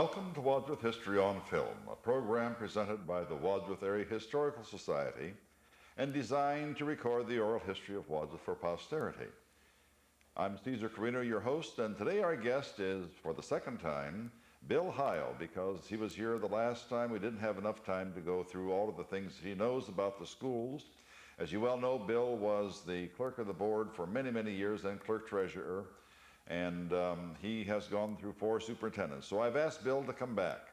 Welcome to Wadsworth History on Film, a program presented by the Wadsworth Area Historical Society and designed to record the oral history of Wadsworth for posterity. I'm Caesar Carino, your host, and today our guest is, for the second time, Bill Heyl, because he was here the last time. We didn't have enough time to go through all of the things he knows about the schools. As you well know, Bill was the clerk of the board for many, many years and clerk treasurer, and he has gone through 4 superintendents. So I've asked Bill to come back.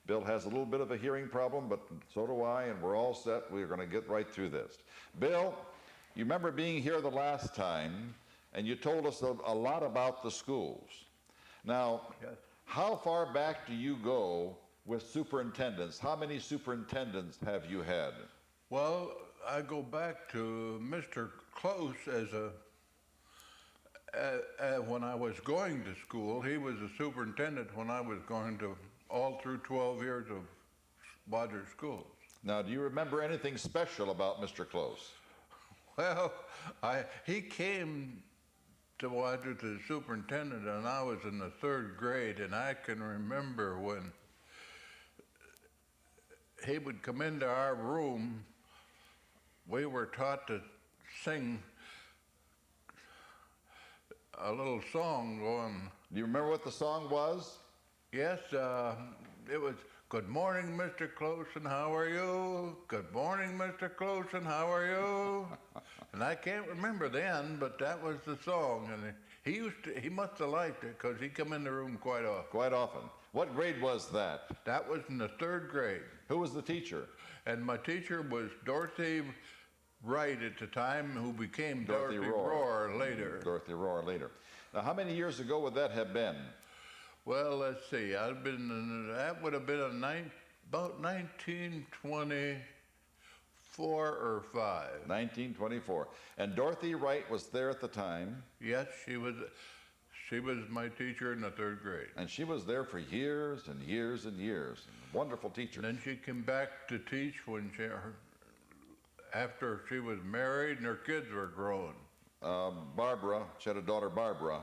Bill has a little bit of a hearing problem, but so do I, and we're all set. We're going to get right through this. Bill, you remember being here the last time, and you told us a lot about the schools. Now, Yes. How far back do you go with superintendents? How many superintendents have you had? Well, I go back to Mr. Close when I was going to school. He was a superintendent when I was going to all through 12 years of Wadsworth schools. Now, do you remember anything special about Mr. Close? Well, he came to Wadsworth as superintendent, and I was in the 3rd grade, and I can remember when he would come into our room. We were taught to sing a little song going. Do you remember what the song was? Yes, it was, "Good morning, Mr. Close, and how are you? Good morning, Mr. Close, and how are you?" And I can't remember then, but that was the song, and he must have liked it because he'd come in the room quite often. Quite often. What grade was that? That was in the 3rd grade. Who was the teacher? And my teacher was Dorothy Wright at the time, who became Dorothy Rohr later. Dorothy Rohr later. Now, how many years ago would that have been? Well, let's see. That would have been about 1924 or 5. 1924. And Dorothy Wright was there at the time. Yes, she was my teacher in the 3rd grade. And she was there for years and years and years. Wonderful teacher. And then she came back to teach after she was married and her kids were grown. Barbara, she had a daughter, Barbara.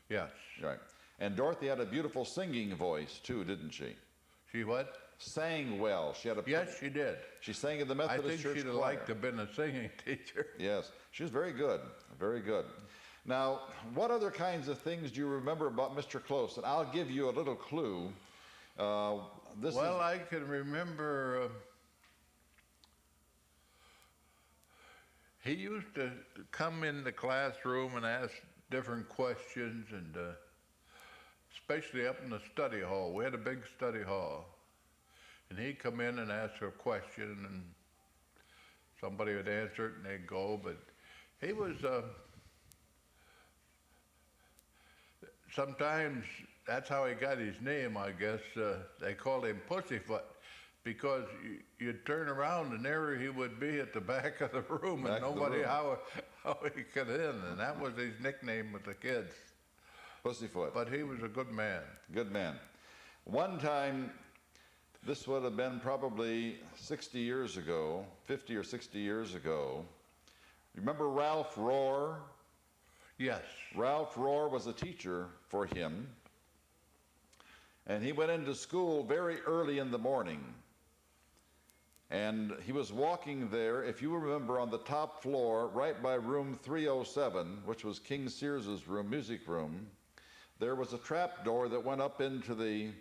Yes. Right. And Dorothy had a beautiful singing voice, too, didn't she? She what? Sang well. Yes, she did. She sang in the Methodist Church choir. I think she'd have liked to have been a singing teacher. Yes, she was very good, very good. Now, what other kinds of things do you remember about Mr. Close? And I'll give you a little clue. I can remember he used to come in the classroom and ask different questions, and especially up in the study hall. We had a big study hall. And he'd come in and ask a question, and somebody would answer it, and they'd go. But he was, sometimes that's how he got his name, I guess. They called him Pussyfoot, because you'd turn around and there he would be at the back of the room, and nobody how he got in. And that was his nickname with the kids. Pussyfoot. But he was a good man. Good man. One time, this would have been probably 60 years ago, 50 or 60 years ago. Remember Ralph Rohr? Yes. Ralph Rohr was a teacher for him. And he went into school very early in the morning. And he was walking there, if you remember, on the top floor, right by room 307, which was King Sears's room, music room. There was a trap door that went up into the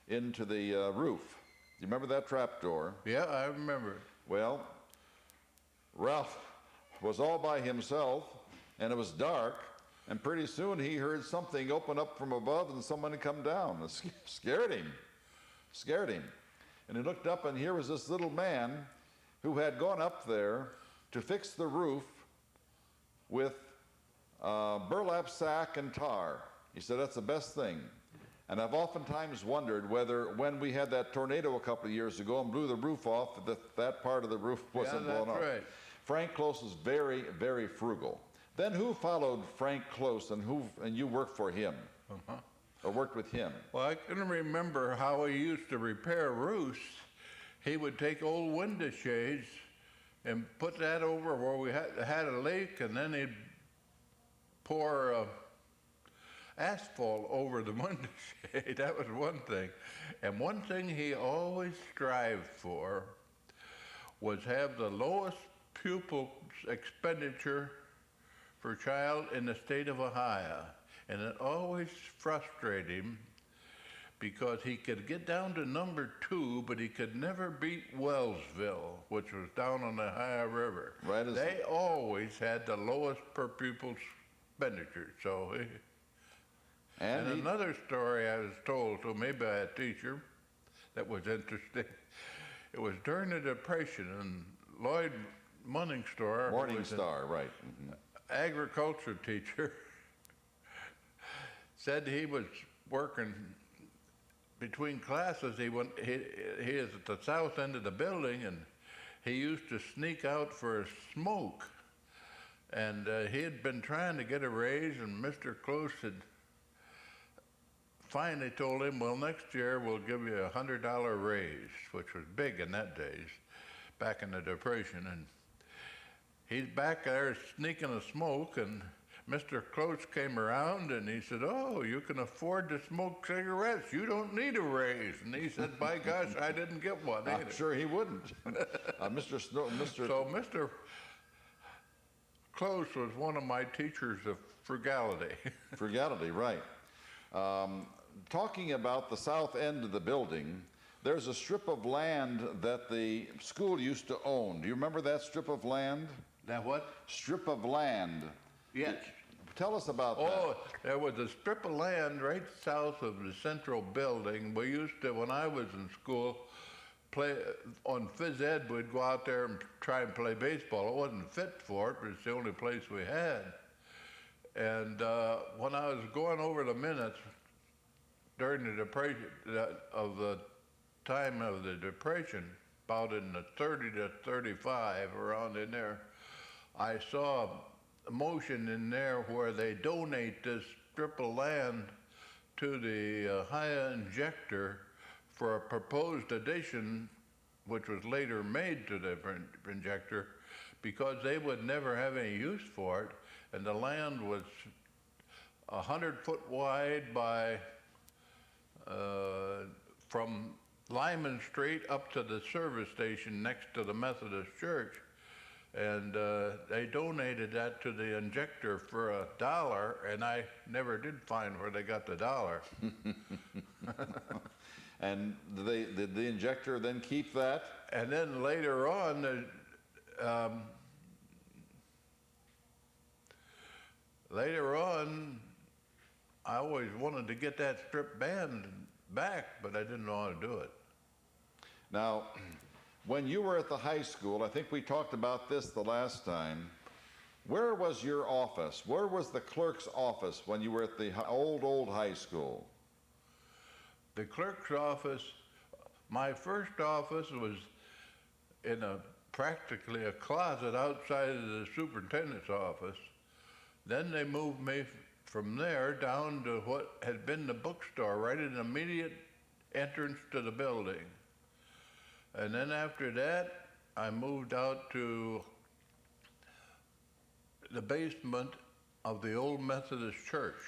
roof. Do you remember that trap door? Yeah, I remember. Well, Ralph was all by himself, and it was dark, and pretty soon he heard something open up from above and someone had come down. It scared him. And he looked up, and here was this little man who had gone up there to fix the roof with burlap sack and tar. He said, "That's the best thing." And I've oftentimes wondered whether, when we had that tornado a couple of years ago and blew the roof off, that part of the roof wasn't blown off. Right. Frank Close was very, very frugal. Then who followed Frank Close, and you worked for him? Uh-huh. Or worked with him? Well, I can remember how he used to repair roofs. He would take old window shades and put that over where we had a leak, and then he'd pour asphalt over the window shade. That was one thing. And one thing he always strived for was have the lowest pupil expenditure per child in the state of Ohio. And it always frustrated him because he could get down to number 2, but he could never beat Wellsville, which was down on the Ohio River. Right. They always had the lowest per pupil expenditure. So, and another story I was told to me by a teacher that was interesting. It was during the Depression, and Lloyd Morningstar, Morningstar, right. agriculture teacher, said he was working between classes. He is at the south end of the building, and he used to sneak out for a smoke. And he had been trying to get a raise, and Mr. Close had finally told him, well, next year we'll give you a $100 raise, which was big in that days, back in the Depression. And he's back there sneaking a smoke, and Mr. Close came around and he said, oh, you can afford to smoke cigarettes. You don't need a raise. And he said, by gosh, I didn't get one either. I'm sure he wouldn't. So Mr. Close was one of my teachers of frugality. Frugality, right. Talking about the south end of the building, there's a strip of land that the school used to own. Do you remember that strip of land? That what? Strip of land. Yes. Tell us about that. Oh, there was a strip of land right south of the central building. We used to, when I was in school, play on phys ed. We'd go out there and try and play baseball. It wasn't fit for it, but it's the only place we had. And when I was going over the minutes during the Depression, of the time of the Depression, about in the 30 to 35, around in there, I saw a motion in there where they donate this strip of land to the Ohio Injector for a proposed addition, which was later made to the injector, because they would never have any use for it. And the land was 100 foot wide by, from Lyman Street up to the service station next to the Methodist Church. And they donated that to the injector for $1, and I never did find where they got the $1. And did the injector then keep that? And then later on, I always wanted to get that strip band back, but I didn't know how to do it. Now, when you were at the high school, I think we talked about this the last time, where was your office? Where was the clerk's office when you were at the old high school? The clerk's office, my first office was in practically a closet outside of the superintendent's office. Then they moved me from there down to what had been the bookstore, right in the immediate entrance to the building. And then after that, I moved out to the basement of the old Methodist church.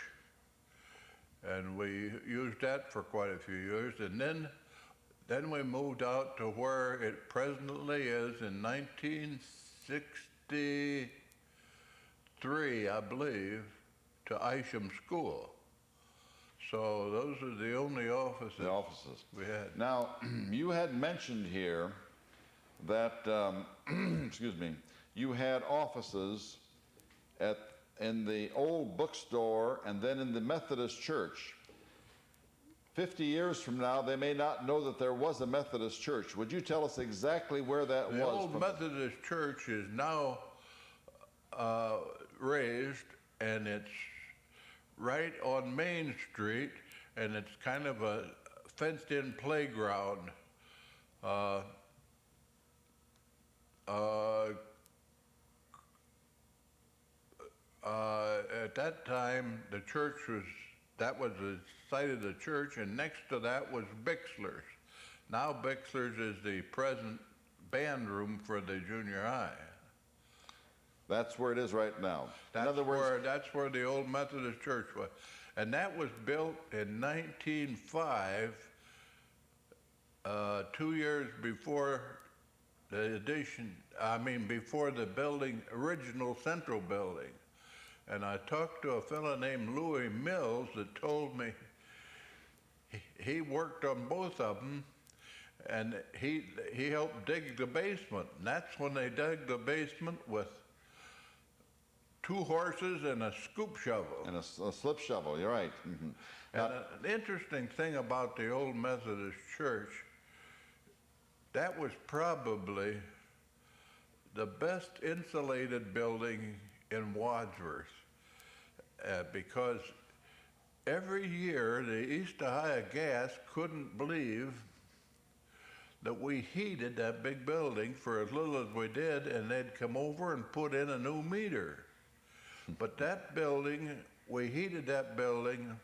And we used that for quite a few years. And then we moved out to where it presently is in 1963, I believe, to Isham School. So those are the only offices we had. Now, you had mentioned here that, excuse me, you had offices in the old bookstore and then in the Methodist church. 50 years from now, they may not know that there was a Methodist church. Would you tell us exactly where that was? The old Methodist church is now raised, and it's right on Main Street, and it's kind of a fenced-in playground. At that time, the church that was the site of the church, and next to that was Bixler's. Now Bixler's is the present band room for the junior high. That's where it is right now. In other words, that's where the old Methodist church was. And that was built in 1905, 2 years before the before the building, original central building. And I talked to a fellow named Louis Mills that told me he worked on both of them, and he helped dig the basement. And that's when they dug the basement with 2 horses and a scoop shovel. And a slip shovel, you're right. Mm-hmm. And an interesting thing about the old Methodist church, that was probably the best insulated building in Wadsworth, because every year the East Ohio Gas couldn't believe that we heated that big building for as little as we did, and they'd come over and put in a new meter. But that building, we heated that building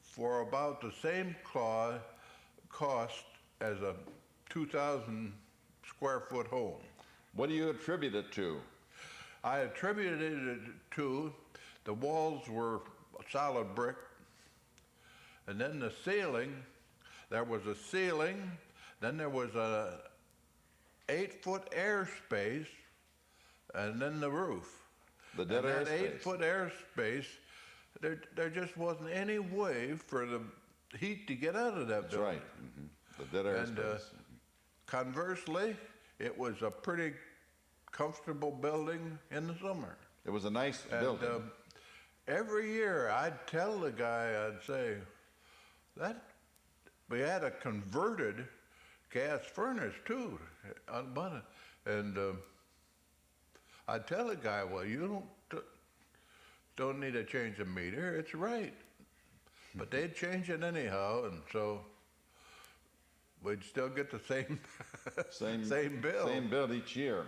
for about the same cost as a 2,000 square foot home. What do you attribute it to? I attributed it to the walls were solid brick, and then the ceiling, there was a ceiling, then there was a 8-foot airspace, and then the roof. The dead and that airspace. 8-foot airspace, there just wasn't any way for the heat to get out of that That's building. right. Mm-hmm. The dead airspace. And conversely, it was a pretty comfortable building in the summer. It was a nice building. Every year I'd tell the guy, I'd say, that we had a converted gas furnace too, and I'd tell the guy, well, you don't need to change the meter, it's right. But they'd change it anyhow, and so we'd still get the same same bill. Same bill each year.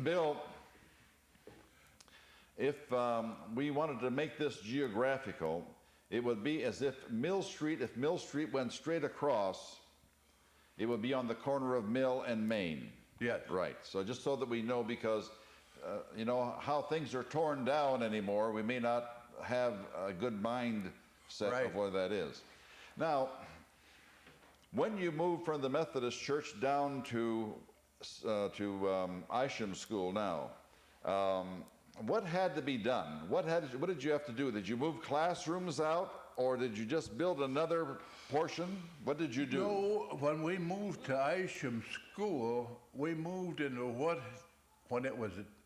Bill, if we wanted to make this geographical, it would be as if Mill Street went straight across, it would be on the corner of Mill and Main. Yes. Right. So just so that we know, because you know how things are torn down anymore, we may not have a good mindset Right. of where that is. Now, when you moved from the Methodist Church down to Isham School now, what had to be done? What did you have to do? Did you move classrooms out, or did you just build another portion? What did you do? No, when we moved to Isham School, we moved into when it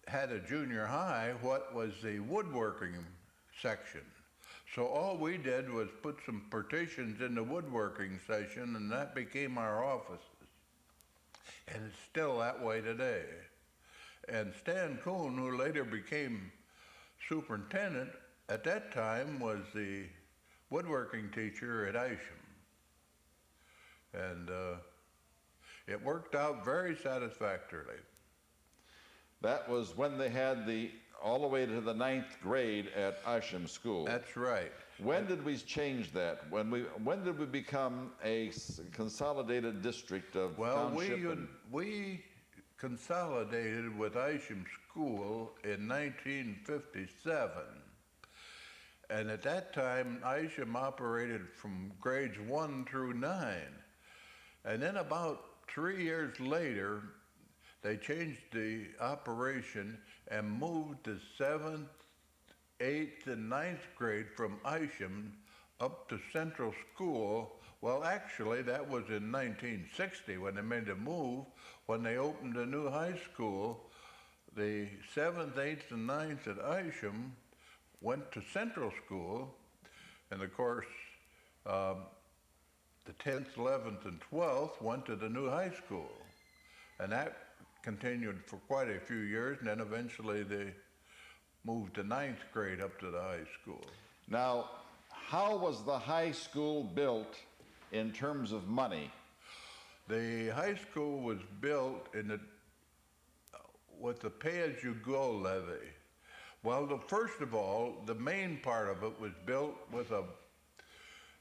had a junior high, what was the woodworking section. So all we did was put some partitions in the woodworking section, and that became our offices. And it's still that way today. And Stan Kuhn, who later became superintendent, at that time was the woodworking teacher at Isham. And it worked out very satisfactorily. That was when they had all the way to the 9th grade at Isham School. That's right. When did we change that? When did we become a consolidated district of township? We consolidated with Isham School in 1957. And at that time, Isham operated from grades 1 through 9. And then about 3 years later, they changed the operation and moved the 7th, 8th, and 9th grade from Isham up to Central School. Well, actually, that was in 1960 when they made the move. When they opened a new high school, the 7th, 8th, and 9th at Isham went to Central School, and of course, the 10th, 11th, and 12th went to the new high school. And that continued for quite a few years, and then eventually they moved the 9th grade up to the high school. Now, how was the high school built in terms of money? The high school was built with the pay-as-you-go levy. Well, first of all, the main part of it was built with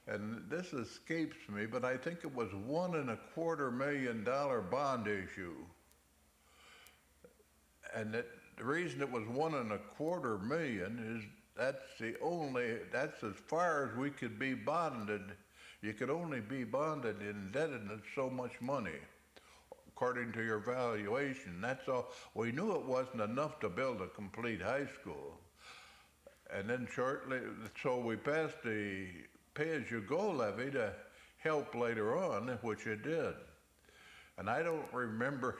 and this escapes me, but I think it was $1.25 million bond issue. And the reason it was $1.25 million is that's as far as we could be bonded. You could only be bonded in indebtedness so much money, according to your valuation. That's all. We knew it wasn't enough to build a complete high school. And then so we passed the pay-as-you-go levy to help later on, which it did. And I don't remember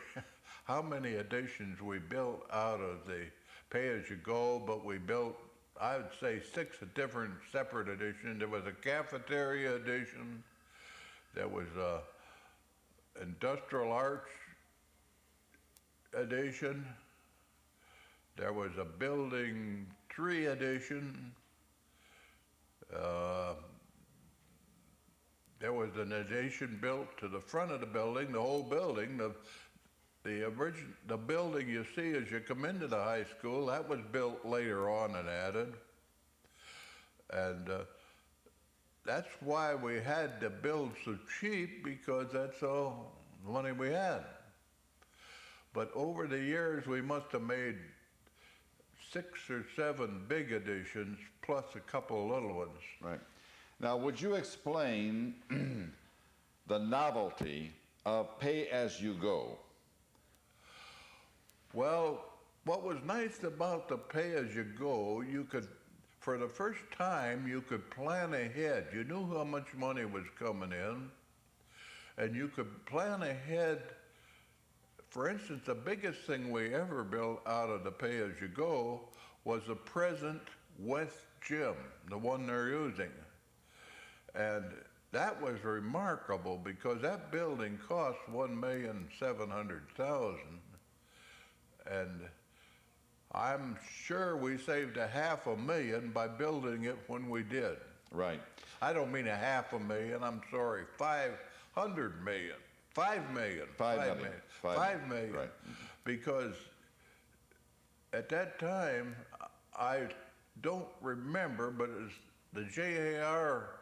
how many additions we built out of the pay-as-you-go, but we built, I would say, 6 different separate additions. There was a cafeteria addition. There was a industrial arts addition. There was a building 3 addition. There was an addition built to the front of the building, the whole building. The building you see as you come into the high school, that was built later on and added. And that's why we had to build so cheap, because that's all the money we had. But over the years, we must have made 6 or 7 big additions, plus a couple of little ones. Right. Now, would you explain the novelty of pay-as-you-go? Well, what was nice about the pay-as-you-go, you could, for the first time, you could plan ahead. You knew how much money was coming in, and you could plan ahead. For instance, the biggest thing we ever built out of the pay-as-you-go was the present West Gym, the one they're using. And that was remarkable because that building cost $1,700,000. And I'm sure we saved $500,000 by building it when we did. Right. I don't mean $500,000, I'm sorry, $500 million. $5 million. $5 million. Right. Because at that time, I don't remember, but it was the JAR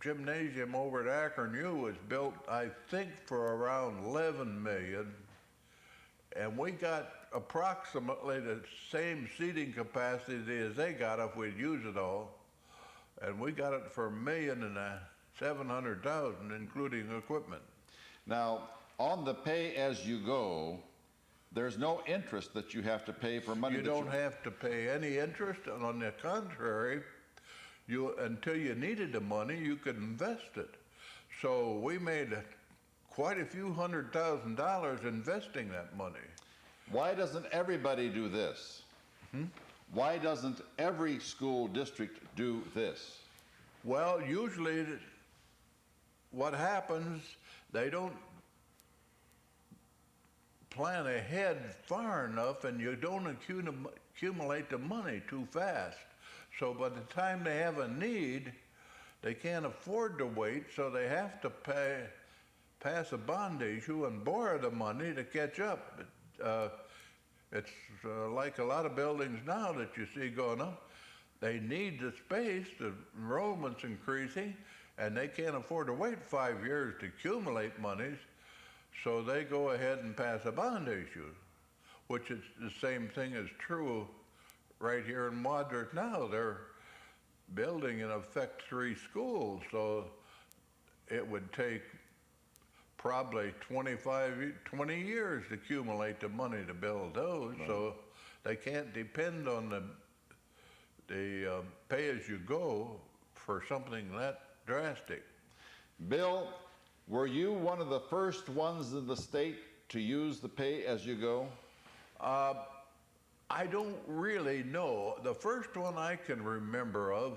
gymnasium over at Akron U was built, I think, for around $11 million. And we got approximately the same seating capacity as they got if we'd use it all. And we got it for $1,700,000, including equipment. Now, on the pay-as-you-go, there's no interest that you have to pay for money. You don't have to pay any interest, and on the contrary, until you needed the money, you could invest it. So we made quite a few $100,000 investing that money. Why doesn't everybody do this? Why doesn't every school district do this? Well, usually what happens, they don't plan ahead far enough, and you don't accumulate the money too fast. So by the time they have a need, they can't afford to wait, so they have to pass a bond issue and borrow the money to catch up. It's like a lot of buildings now that you see going up. They need the space, the enrollment's increasing, and they can't afford to wait 5 years to accumulate monies, so they go ahead and pass a bond issue, which is the same thing is true right here in Wadsworth now. They're building, in effect, 3 schools, so it would take probably 20 years to accumulate the money to build those. Right. So they can't depend on the pay-as-you-go for something that drastic. Bill, were you one of the first ones in the state to use the pay-as-you-go? I don't really know. The first one I can remember of,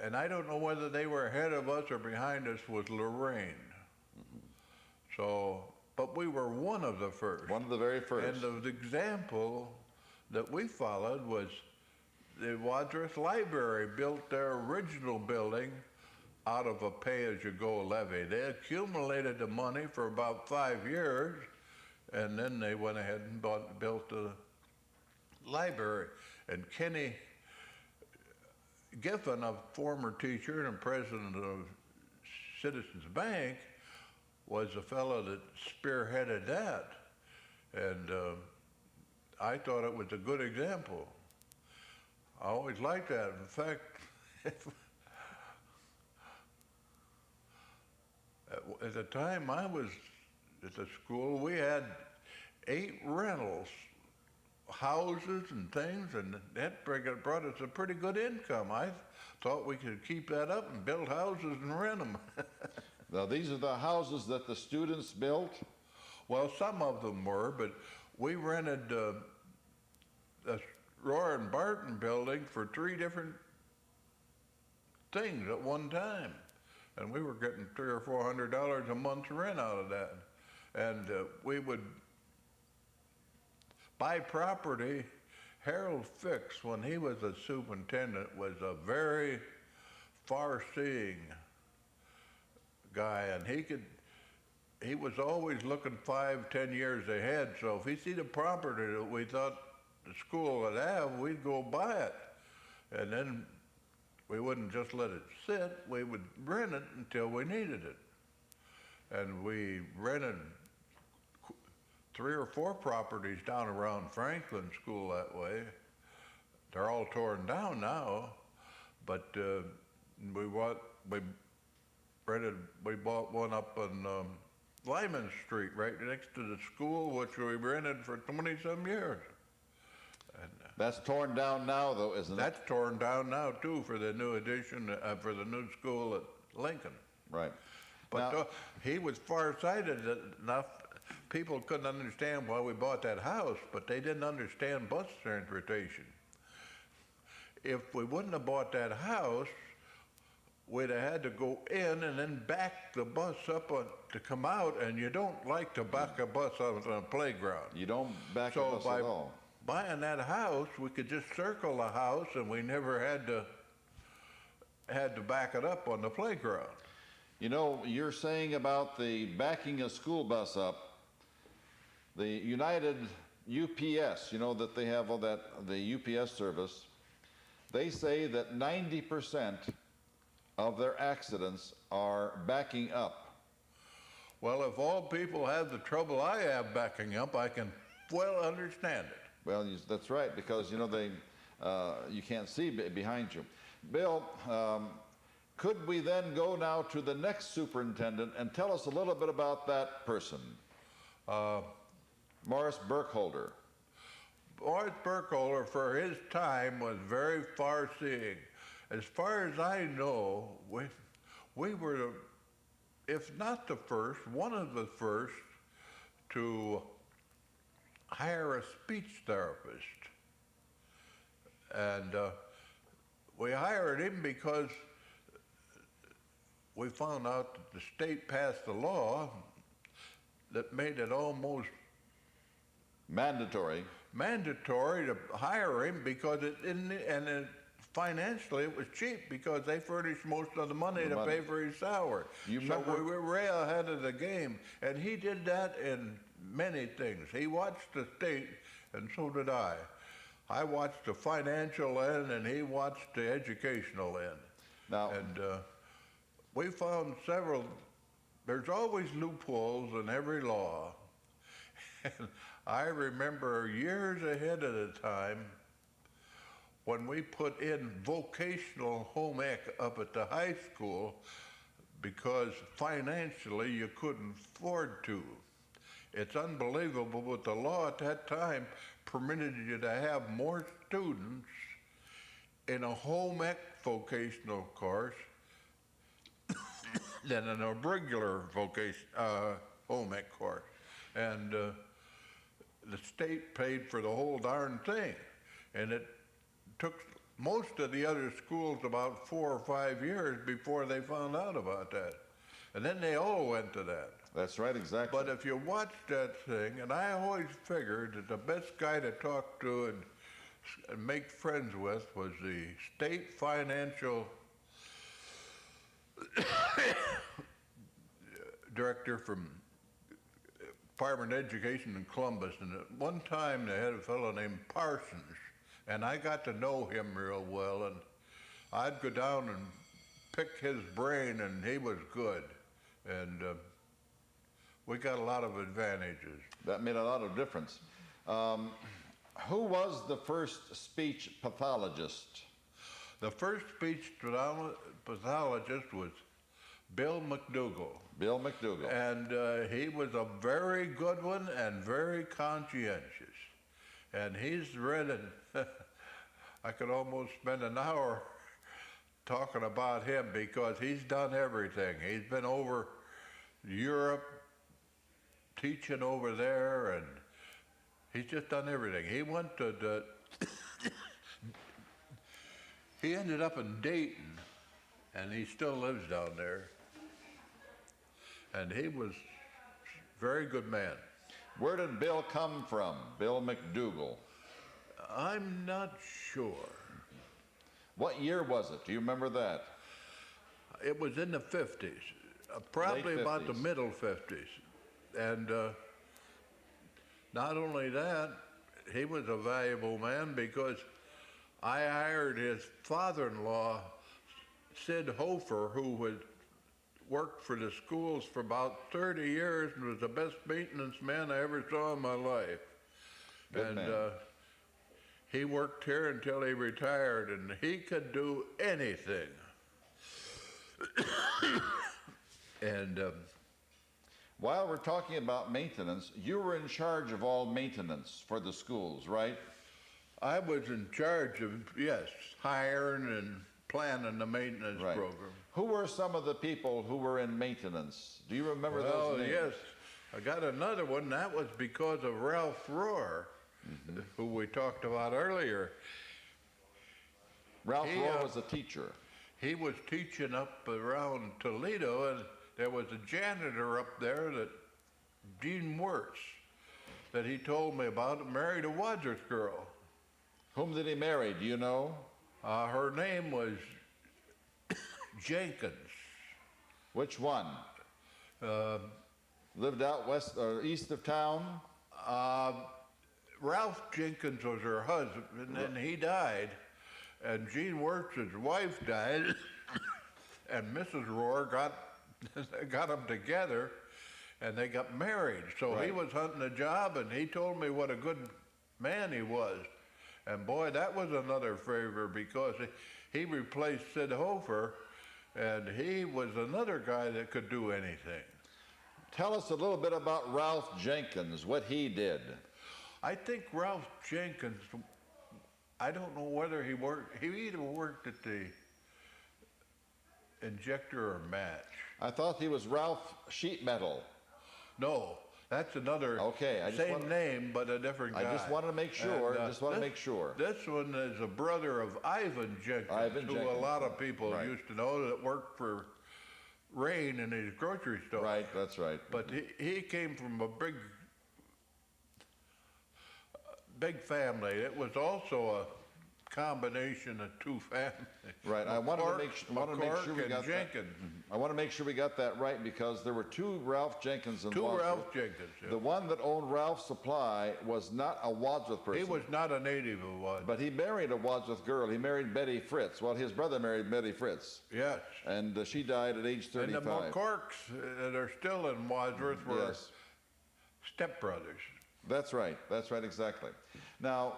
and I don't know whether they were ahead of us or behind us, was Lorraine. So, but we were one of the first. One of the very first. And the example that we followed was the Wadsworth Library built their original building out of a pay-as-you-go levy. They accumulated the money for about 5 years, and then they went ahead and built the library. And Kenny Giffen, a former teacher and president of Citizens Bank, was the fellow that spearheaded that. And I thought it was a good example. I always liked that. In fact, at the time I was at the school, we had 8 rentals, houses and things, and that brought us a pretty good income. I thought we could keep that up and build houses and rent them. Now, these are the houses that the students built? Well, some of them were, but we rented the Roy and Barton building for 3 different things at one time. And we were getting $300 or $400 a month rent out of that. And we would buy property. Harold Fix, when he was a superintendent, was a very far-seeing guy, and he was always looking 5, 10 years ahead. So if he see the property that we thought the school would have, we'd go buy it. And then we wouldn't just let it sit, we would rent it until we needed it. And we rented 3 or 4 properties down around Franklin School that way. They're all torn down now, but we bought one up on Lyman Street, right next to the school, which we rented for 20-some years. And, that's torn down now, though, isn't it? That's torn down now, too, for the new addition, for the new school at Lincoln. Right. But Now, he was far-sighted enough. People couldn't understand why we bought that house, but they didn't understand bus transportation. If we wouldn't have bought that house, we'd have had to go in and then back the bus up to come out, and you don't like to back a bus out on a playground. you don't back a bus at all. Buying that house, we could just circle the house, and we never had to back it up on the playground. You know, you're saying about the backing a school bus up, the United UPS, you know that they have all that, the UPS service, they say that 90% of their accidents are backing up. Well, if all people have the trouble I have backing up, I can well understand it. Well, that's right, because, you know, you can't see behind you. Bill, could we then go now to the next superintendent and tell us a little bit about that person? Morris Burkholder. Morris Burkholder, for his time, was very far-seeing. As far as I know, we were, if not the first, one of the first to hire a speech therapist. And we hired him because we found out that the state passed a law that made it almost mandatory to hire him, because financially it was cheap, because they furnished most of the money to pay for his salary. So we were way ahead of the game, and he did that in many things. He watched the state, and so did I. I watched the financial end, and he watched the educational end. Now, and we found several. There's always loopholes in every law. And I remember years ahead of the time when we put in vocational home ec up at the high school, because financially you couldn't afford to. It's unbelievable, but the law at that time permitted you to have more students in a home ec vocational course than in a regular home ec course. And the state paid for the whole darn thing. And it took most of the other schools about 4 or 5 years before they found out about that. And then they all went to that. that's right, exactly. But if you watch that thing, and I always figured that the best guy to talk to and make friends with was the state financial director from Department of Education in Columbus. And at one time they had a fellow named Parsons, and I got to know him real well, and I'd go down and pick his brain, and he was good. And we got a lot of advantages. That made a lot of difference. Who was the first speech pathologist? The first speech pathologist was Bill McDougall. Bill McDougall. And he was a very good one and very conscientious. And he's read it. I could almost spend an hour talking about him because he's done everything. He's been over Europe, teaching over there, and he's just done everything. He went to he ended up in Dayton, and he still lives down there. And he was a very good man. Where did Bill come from, Bill McDougall? I'm not sure. What year was it? Do you remember that? It was in the 50s, probably Late about the 50s. middle 50s. And not only that, he was a valuable man because I hired his father-in-law, Sid Hofer, who had worked for the schools for about 30 years and was the best maintenance man I ever saw in my life. Good man. He worked here until he retired, and he could do anything. And While we're talking about maintenance, you were in charge of all maintenance for the schools, right? I was in charge of, yes, hiring and planning the maintenance Right. program. Who were some of the people who were in maintenance? Do you remember Well, those names? yes, I got another one. That was because of Ralph Rohr, who we talked about earlier. Ralph He, Rohr was a teacher. He was teaching up around Toledo, and there was a janitor up there that Gene Wirtz, that he told me about, married a Wadsworth girl. Whom did he marry? Do you know? Her name was Jenkins. Which one? Lived out west or east of town? Ralph Jenkins was her husband, and then he died, and Gene Wirtz's wife died, and Mrs. Rohr got them together, and they got married. So he Right. was hunting a job, and he told me what a good man he was. And boy, that was another favor because he replaced Sid Hofer, and he was another guy that could do anything. Tell us a little bit about Ralph Jenkins, what he did. I think Ralph Jenkins, I don't know whether he either worked at the injector or match. I thought he was Ralph Sheet Metal. No, that's another Okay, I just same want- name but a different guy. I just wanted to make sure. And, Just want to make sure. This one is a brother of Ivan Jenkins, Ivan who Jenkins, a lot of people right. used to know that worked for Rain in his grocery store. Right, that's right. But he came from a big family. It was also a combination of two families. Right. I wanted to make sure we and got that. Jenkins. I want to make sure we got that right because there were two Ralph Jenkins in Two Wadsworth. Ralph Jenkins. Yeah. The one that owned Ralph Supply was not a Wadsworth person. He was not a native of Wadsworth. But he married a Wadsworth girl. He married Betty Fritz. Well, his brother married Betty Fritz. Yes. And she died at age 35. And the McCorks that are still in Wadsworth were Yes. stepbrothers. That's right. That's right, exactly. Now,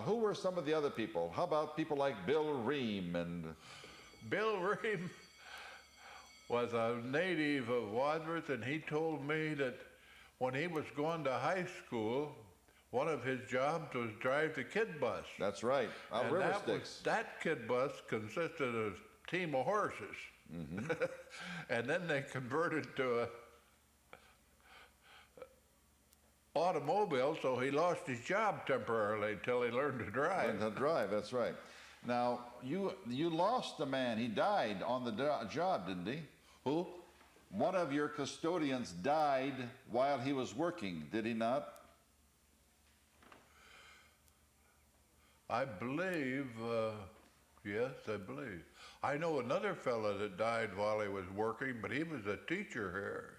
who were some of the other people? How about people like Bill Ream and... Bill Ream was a native of Wadsworth, and he told me that when he was going to high school, one of his jobs was drive the kid bus. That's right. Out And River that Styx. that kid bus consisted of a team of horses. And then they converted to a automobile, so he lost his job temporarily until he learned to drive. And to drive, that's right. Now, you lost a man. He died on the job, didn't he? Who? One of your custodians died while he was working, did he not? I believe, yes, I believe. I know another fella that died while he was working, but he was a teacher here.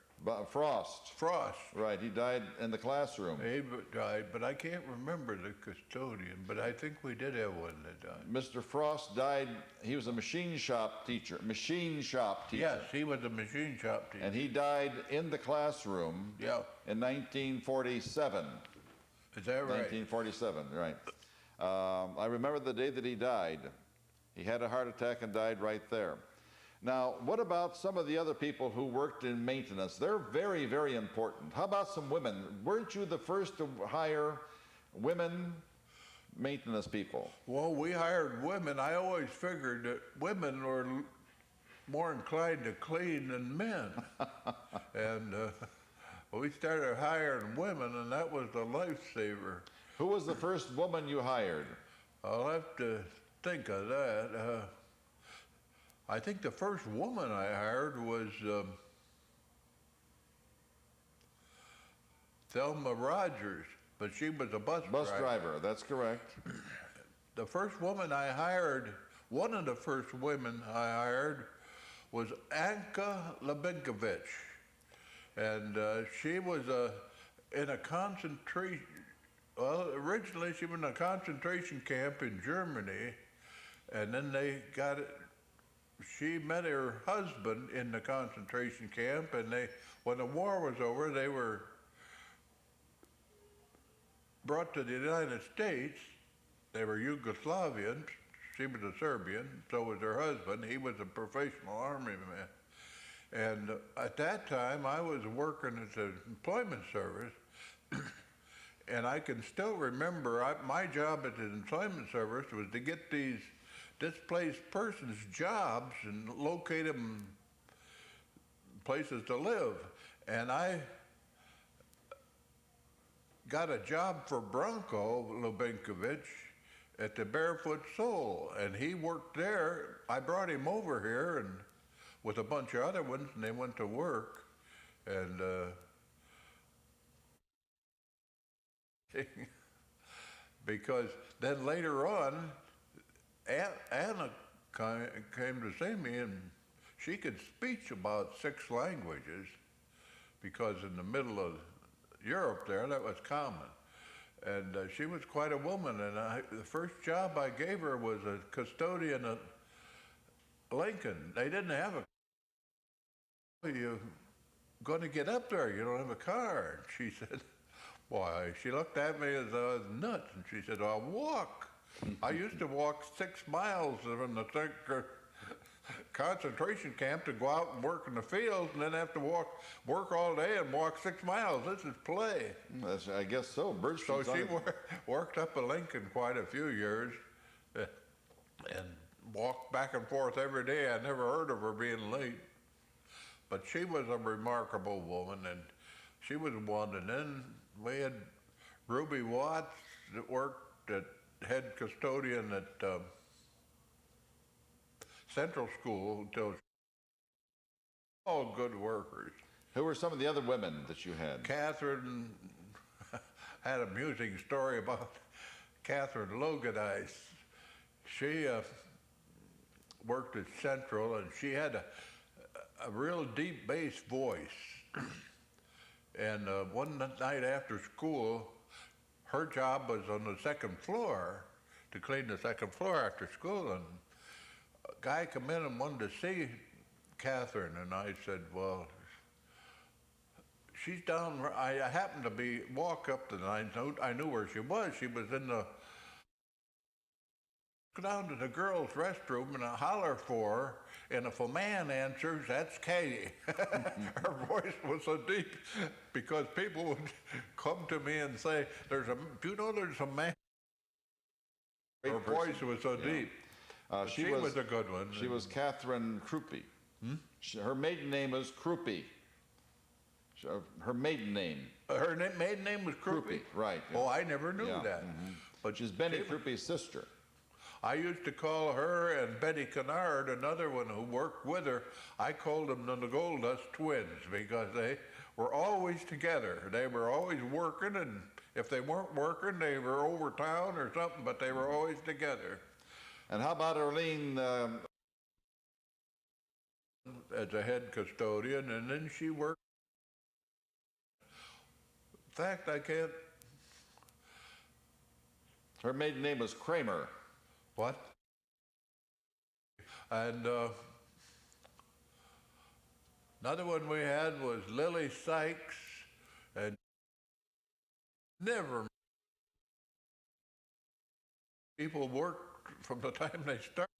Frost. Frost. Right, he died in the classroom. He died, but I can't remember the custodian, but I think we did have one that died. Mr. Frost died, he was a machine shop teacher. Yes, he was a machine shop teacher. And he died in the classroom Yeah. in 1947. Is that right? 1947, right. I remember the day that he died. He had a heart attack and died right there. Now, what about some of the other people who worked in maintenance? They're very, very important. How about some women? Weren't you the first to hire women maintenance people? Well, we hired women. I always figured that women were more inclined to clean than men. And we started hiring women, and that was the lifesaver. Who was the first woman you hired? I'll have to think of that. I think the first woman I hired was Thelma Rogers, but she was a bus driver. That's correct. The first woman I hired, one of the first women I hired was Anka Lebinkovich. And she was in a concentration, well, originally she was in a concentration camp in Germany, and then she met her husband in the concentration camp, and when the war was over, they were brought to the United States. They were Yugoslavians. She was a Serbian, so was her husband. He was a professional army man. And at that time, I was working at the employment service, and I can still remember my job at the employment service was to get these displaced persons jobs and locate them places to live. And I got a job for Branko Lubinkovich at the Barefoot Soul, and he worked there. I brought him over here and with a bunch of other ones, and they went to work. And because then later on, Anna came to see me, and she could speak about 6 languages, because in the middle of Europe there, that was common. And she was quite a woman, and the first job I gave her was a custodian at Lincoln. They didn't have a car. You're going to get up there, you don't have a car. And she said, why? She looked at me as I was nuts, and she said, I'll walk. I used to walk 6 miles from the concentration camp to go out and work in the fields, and then have to work all day and walk 6 miles. This is play. I guess so. So she worked up at Lincoln quite a few years and walked back and forth every day. I never heard of her being late. But she was a remarkable woman, and she was one. And then we had Ruby Watts that worked at head custodian at Central School until all good workers. Who were some of the other women that you had? Catherine had an amusing story about Catherine Logadice. She worked at Central, and she had a real deep bass voice. And one night after school, her job was on the 2nd floor, to clean the 2nd floor after school, and a guy come in and wanted to see Catherine, and I said, well, she's down. I happened to walk up to I knew where she was. She was in the, go down to the girls' restroom and I holler for her, and if a man answers, that's Katie. Her voice was so deep, because people would come to me and say, do you know there's a man? Her voice was so deep. She was a good one. She was Catherine Krupe. Her maiden name was Krupe. Her maiden name. Her maiden name was Krupe. Right. Yeah. Oh, I never knew that. Mm-hmm. But she's Benny Krupe's sister. I used to call her and Betty Kennard, another one who worked with her, I called them the Gold Dust Twins, because they were always together. They were always working, and if they weren't working, they were over town or something, but they were always together. And how about Arlene? As a head custodian, and then she worked. In fact, I can't. Her maiden name was Kramer. What? And another one we had was Lily Sykes, and never People worked from the time they started.